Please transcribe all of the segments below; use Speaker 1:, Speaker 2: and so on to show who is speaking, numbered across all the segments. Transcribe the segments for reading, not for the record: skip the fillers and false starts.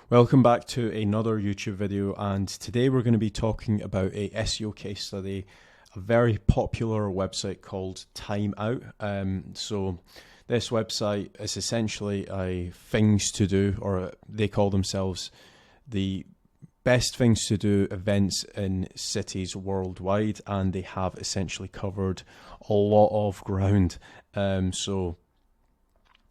Speaker 1: Welcome back to another YouTube video, and today we're going to be talking about a SEO case study, a very popular website called Timeout. So this website is essentially a things to do, or they call themselves the best things to do events in cities worldwide, and they have essentially covered a lot of ground. So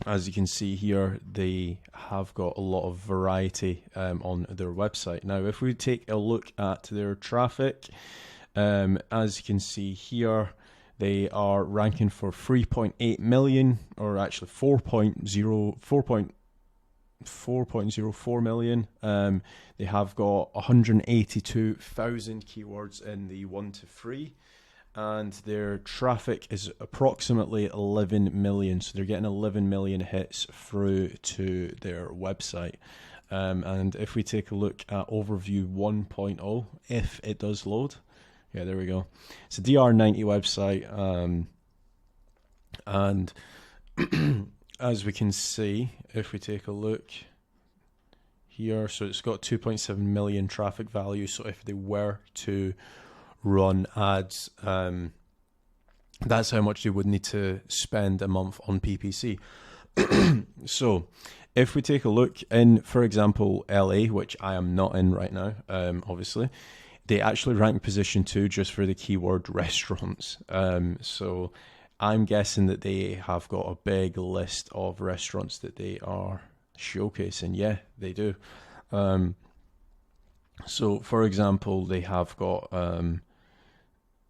Speaker 1: as you can see here, they have got a lot of variety on their website. Now, if we take a look at their traffic, as you can see here, they are ranking for 3.8 million, or actually 4.04 million. They have got 182,000 keywords in the 1 to 3. And their traffic is approximately 11 million. So they're getting 11 million hits through to their website. And if we take a look at overview 1.0, if it does load, yeah, there we go. It's a DR90 website. And as we can see, if we take a look here, so it's got 2.7 million traffic value. So if they were to run ads, that's how much they would need to spend a month on PPC. So if we take a look in, for example, LA, which I am not in right now, obviously, they actually rank position 2 just for the keyword restaurants. So I'm guessing that they have got a big list of restaurants that they are showcasing. Yeah, they do. So for example, they have got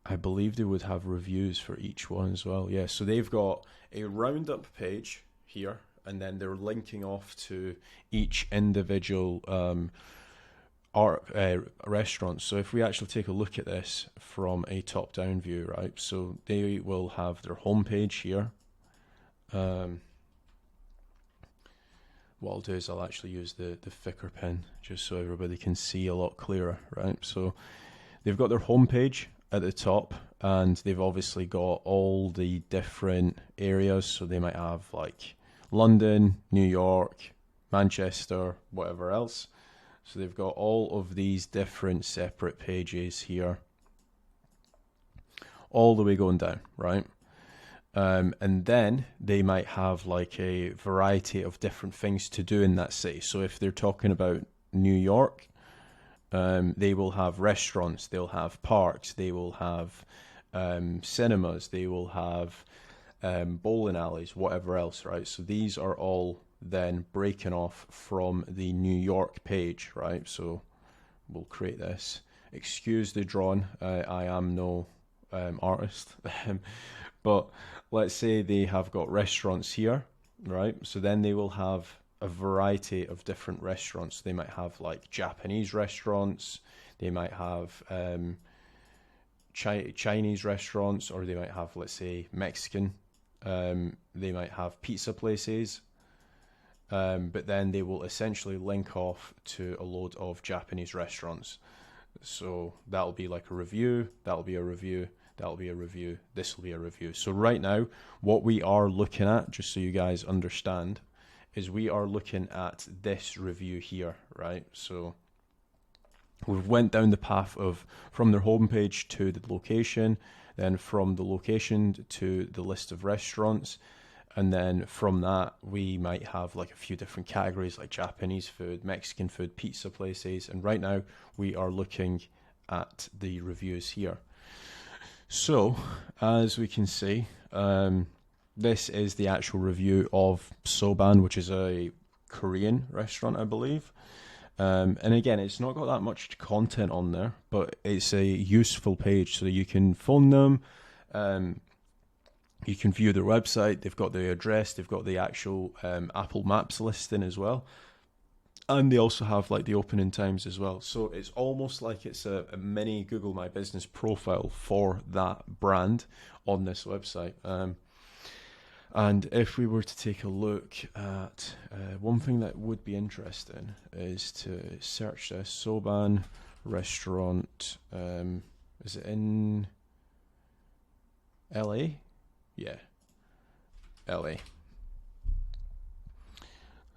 Speaker 1: I believe they would have reviews for each one as well. Yeah, so they've got a roundup page here, and then they're linking off to each individual restaurant. So if we actually take a look at this from a top-down view, right? So they will have their homepage here. What I'll do is I'll actually use the thicker pen just so everybody can see a lot clearer, right? So they've got their homepage at the top, and they've obviously got all the different areas. So they might have like London, New York, Manchester, whatever else. So they've got all of these different separate pages here, all the way going down, right? And then they might have like a variety of different things to do in that city. So if they're talking about New York, they will have restaurants, they'll have parks, they will have cinemas, they will have bowling alleys, whatever else, right? So these are all then breaking off from the New York page, right? So we'll create this. Excuse the drawing, I am no artist. But let's say they have got restaurants here, right? So then they will have a variety of different restaurants. They might have like Japanese restaurants, they might have Chinese restaurants, or they might have, let's say, Mexican. They might have pizza places, but then they will essentially link off to a load of Japanese restaurants. So that'll be like a review, that'll be a review, that'll be a review, this will be a review. So right now, what we are looking at, just so you guys understand, is we are looking at this review here, right? So we've went down the path of from their homepage to the location, then from the location to the list of restaurants, and then from that we might have like a few different categories like Japanese food, Mexican food, pizza places, and right now we are looking at the reviews here. So as we can see, this is the actual review of Soban, which is a Korean restaurant, I believe. And again, it's not got that much content on there, but it's a useful page so that you can phone them, you can view their website, they've got the address, they've got the actual Apple Maps listing as well. And they also have like the opening times as well. So it's almost like it's a mini Google My Business profile for that brand on this website. And if we were to take a look at one thing that would be interesting is to search this Soban restaurant. Is it in LA? Yeah, LA.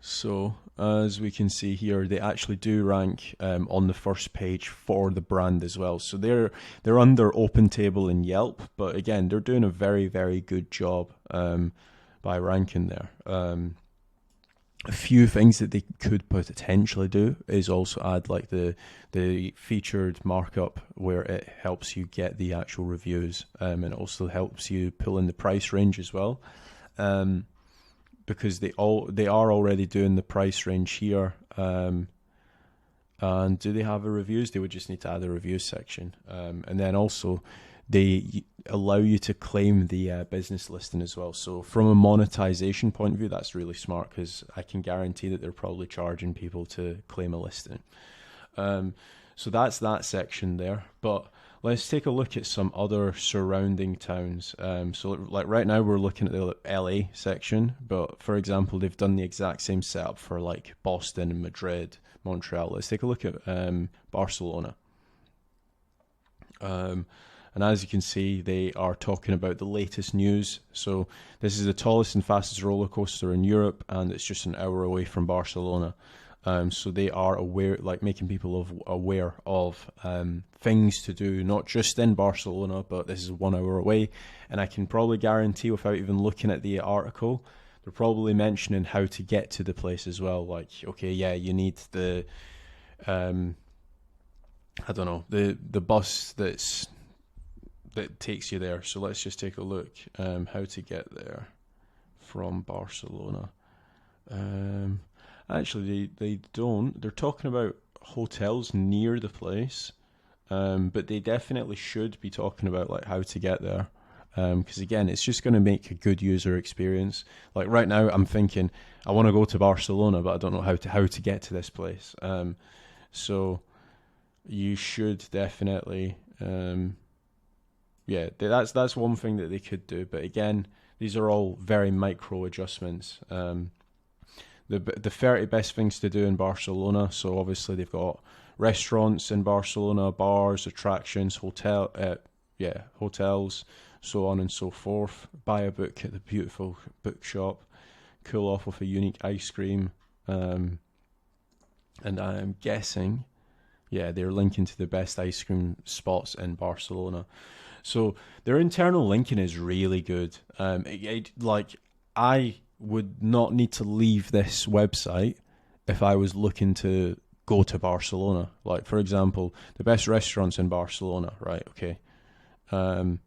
Speaker 1: So as we can see here, they actually do rank on the first page for the brand as well. So they're under OpenTable and Yelp, but again, they're doing a very, very good job by ranking there. A few things that they could potentially do is also add like the featured markup, where it helps you get the actual reviews, and it also helps you pull in the price range as well. Because they are already doing the price range here. And do they have a reviews? They would just need to add a reviews section. And then also they allow you to claim the business listing as well. So from a monetization point of view, that's really smart, because I can guarantee that they're probably charging people to claim a listing. So that's that section there. But let's take a look at some other surrounding towns. So like right now we're looking at the LA section, but for example, they've done the exact same setup for like Boston, Madrid, Montreal. Let's take a look at Barcelona. And as you can see, they are talking about the latest news. So this is the tallest and fastest roller coaster in Europe, and it's just an hour away from Barcelona. So they are aware, like making people aware of things to do, not just in Barcelona, but this is 1 hour away. And I can probably guarantee, without even looking at the article, they're probably mentioning how to get to the place as well. Like, okay, yeah, you need the, I don't know, the bus that takes you there. So let's just take a look how to get there from Barcelona. Actually, they don't. They're talking about hotels near the place, but they definitely should be talking about like how to get there, because again, it's just going to make a good user experience. Like right now, I'm thinking I want to go to Barcelona, but I don't know how to get to this place. So you should definitely. Yeah, that's one thing that they could do. But again, these are all very micro adjustments. The 30 best things to do in Barcelona. So obviously they've got restaurants in Barcelona, bars, attractions, hotels, so on and so forth. Buy a book at the beautiful bookshop. Cool off with a unique ice cream. And I'm guessing, yeah, they're linking to the best ice cream spots in Barcelona. So their internal linking is really good. I would not need to leave this website if I was looking to go to Barcelona. Like, for example, the best restaurants in Barcelona, right? Okay. Then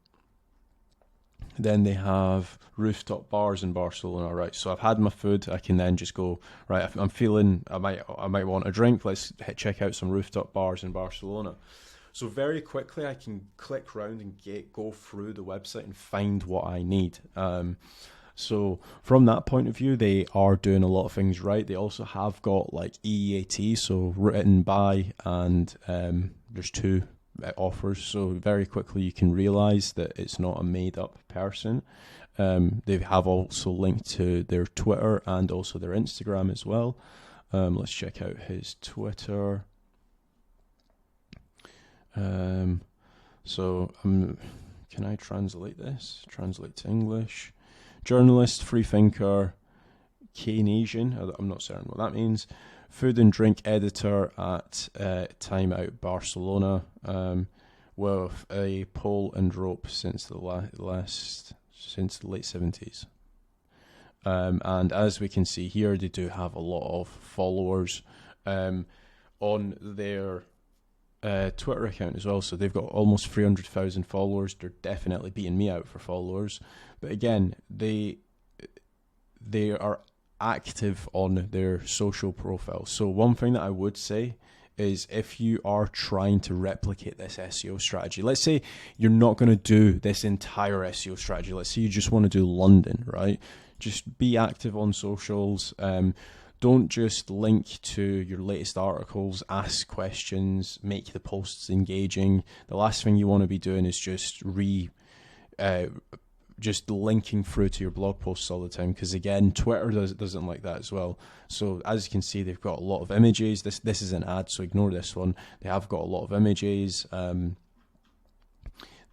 Speaker 1: they have rooftop bars in Barcelona, right? So I've had my food. I can then just go, right, I'm feeling, I might want a drink. Let's check out some rooftop bars in Barcelona. So very quickly, I can click around and go through the website and find what I need. So from that point of view, they are doing a lot of things right. They also have got like EEAT, so written by, and there's two offers. So very quickly, you can realize that it's not a made up person. They have also linked to their Twitter and also their Instagram as well. Let's check out his Twitter. Can I translate this? Translate to English. Journalist, freethinker, Keynesian, I'm not certain what that means. Food and drink editor at Timeout Barcelona, with a pole and rope since the late 70s. And as we can see here, they do have a lot of followers on their Twitter account as well. So they've got almost 300,000 followers. They're definitely beating me out for followers. But again, they are active on their social profile. So one thing that I would say is, if you are trying to replicate this SEO strategy, let's say you're not going to do this entire SEO strategy. Let's say you just want to do London, right? Just be active on socials. Don't just link to your latest articles, ask questions, make the posts engaging. The last thing you want to be doing is just linking through to your blog posts all the time, because again, Twitter doesn't like that as well. So as you can see, they've got a lot of images. This is an ad, so ignore this one. They have got a lot of images.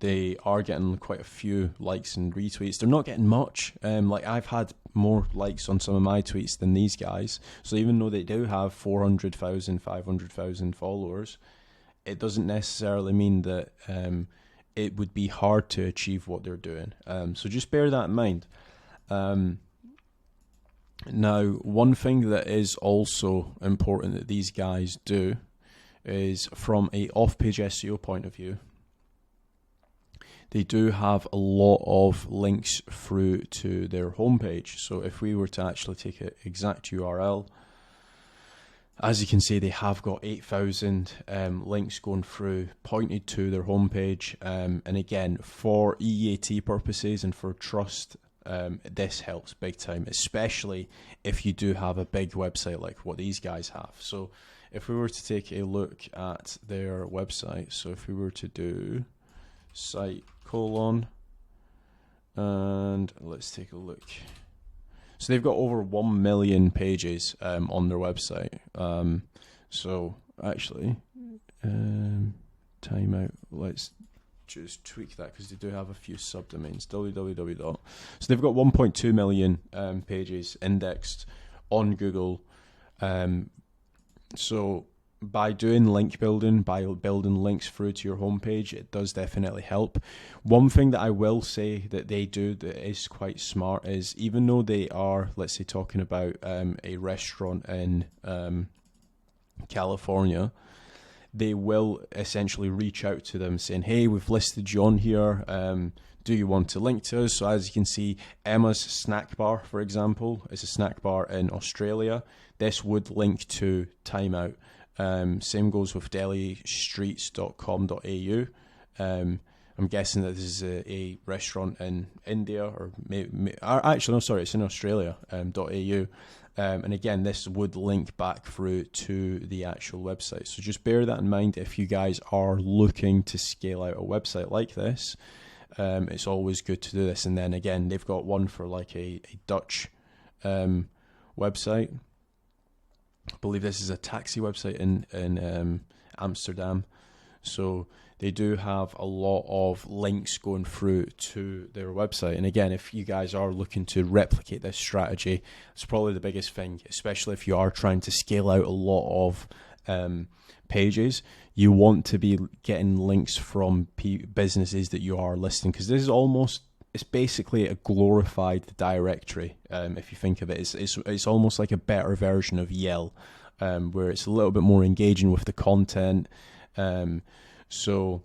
Speaker 1: They are getting quite a few likes and retweets. They're not getting much. Like I've had more likes on some of my tweets than these guys. So even though they do have 400,000, 500,000 followers, it doesn't necessarily mean that it would be hard to achieve what they're doing. So just bear that in mind. Now, one thing that is also important that these guys do is from a off-page SEO point of view, they do have a lot of links through to their homepage. So if we were to actually take an exact URL, as you can see, they have got 8,000 links going through, pointed to their homepage. And again, for EAT purposes and for trust, this helps big time, especially if you do have a big website like what these guys have. So if we were to take a look at their website, so if we were to do site : and let's take a look. So they've got over 1 million pages on their website. So actually, timeout, let's just tweak that because they do have a few subdomains. www. So they've got 1.2 million pages indexed on Google. So by doing link building, by building links through to your homepage, it does definitely help. One thing that I will say that they do that is quite smart is, even though they are, let's say, talking about a restaurant in California, they will essentially reach out to them saying, hey, we've listed you on here. Do you want to link to us? So as you can see, Emma's Snack Bar, for example, is a snack bar in Australia. This would link to Timeout. Same goes with delistreets.com.au. I'm guessing that this is a restaurant in India, or actually, no, sorry, it's in Australia, .au. And again, this would link back through to the actual website. So just bear that in mind if you guys are looking to scale out a website like this. It's always good to do this. And then again, they've got one for like a Dutch website. I believe this is a taxi website in Amsterdam. So they do have a lot of links going through to their website. And again, if you guys are looking to replicate this strategy, it's probably the biggest thing, especially if you are trying to scale out a lot of pages. You want to be getting links from businesses that you are listing, because this is almost, it's basically a glorified directory. If you think of it, it's almost like a better version of Yell, where it's a little bit more engaging with the content. So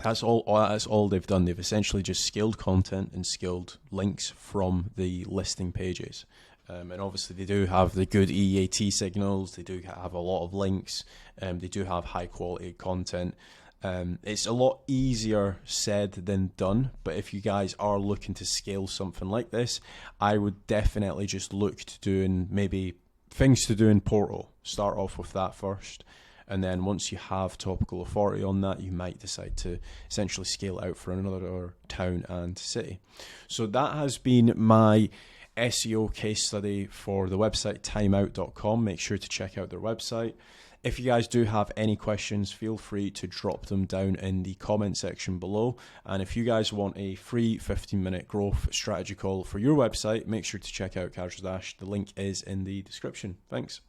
Speaker 1: that's all they've done. They've essentially just scaled content and scaled links from the listing pages. And obviously they do have the good EAT signals. They do have a lot of links. They do have high quality content. It's a lot easier said than done, but if you guys are looking to scale something like this, I would definitely just look to doing maybe things to do in Portal. Start off with that first, and then once you have topical authority on that, you might decide to essentially scale out for another town and city. So that has been my SEO case study for the website timeout.com. Make sure to check out their website. If you guys do have any questions, feel free to drop them down in the comment section below. And if you guys want a free 15-minute growth strategy call for your website, make sure to check out Casual Dash. The link is in the description. Thanks.